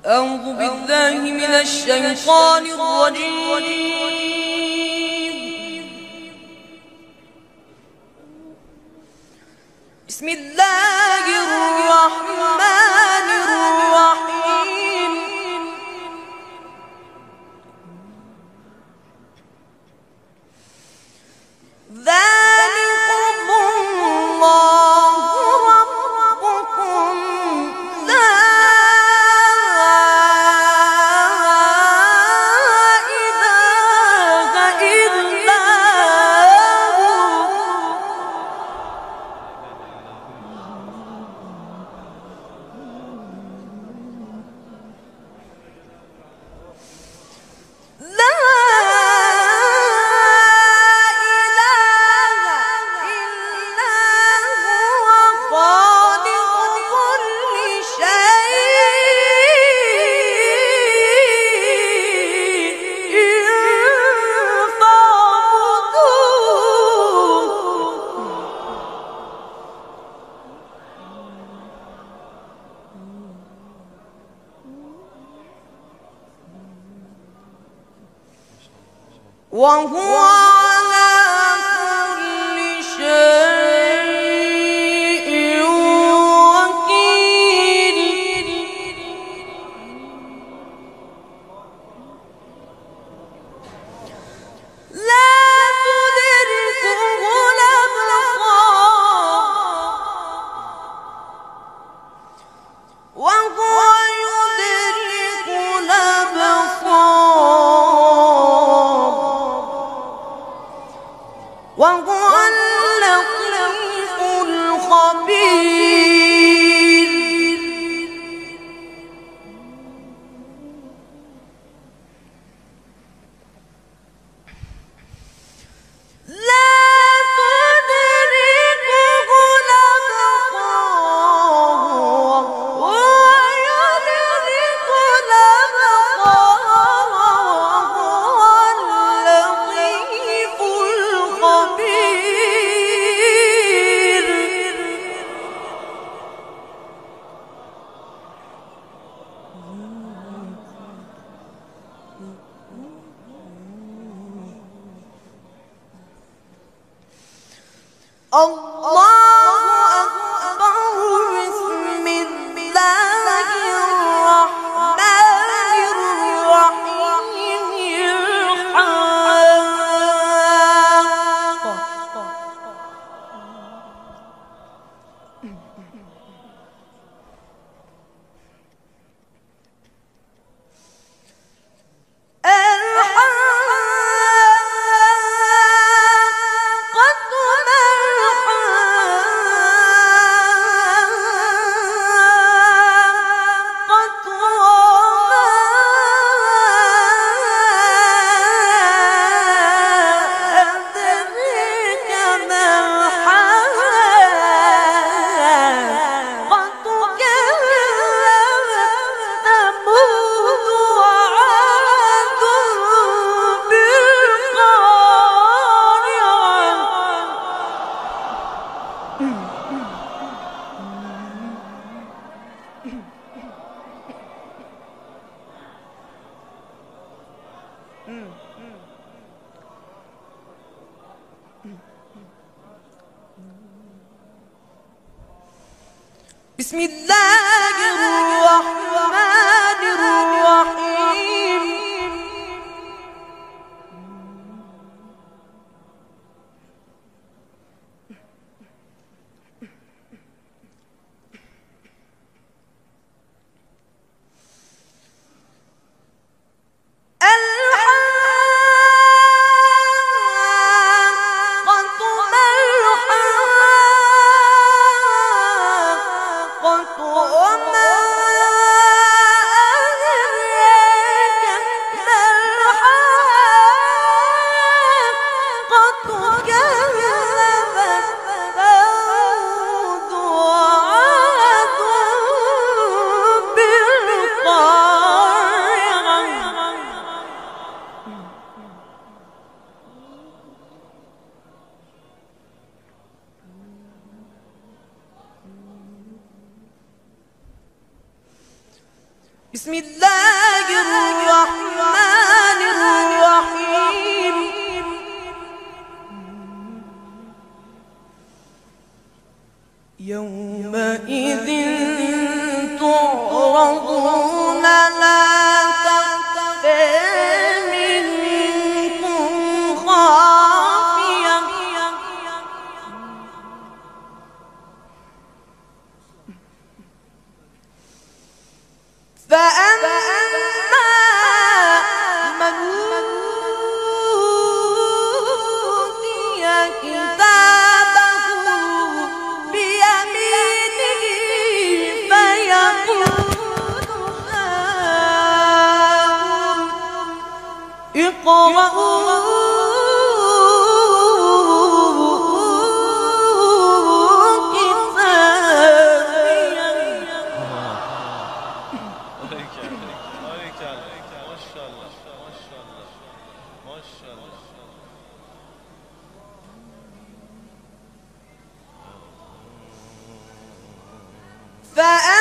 أعوذ بالله من الشيطان الرجيم. بسم الله الرحمن الرحيم. ذلكم الله ربكم لا إله إلا وهو على كل شيء وكيل. لا تدركه الأبصار وهو يدرك الأبصار وهو اللطيف الخبير. لا تدركه الأبصار وهو يدرك الأبصار وهو اللطيف الخبير. الله أكبر. بسم الله الرحمن الرحيم. بسم الله الرحمن الرحيم. الحاقة ما الحاقة بسم الله الرحمن الرحيم يومئذ تعرضون لا تخفى منكم خافية فأما من أوتي كتابه بيمينه فيقول هاؤم اقرءوا فأما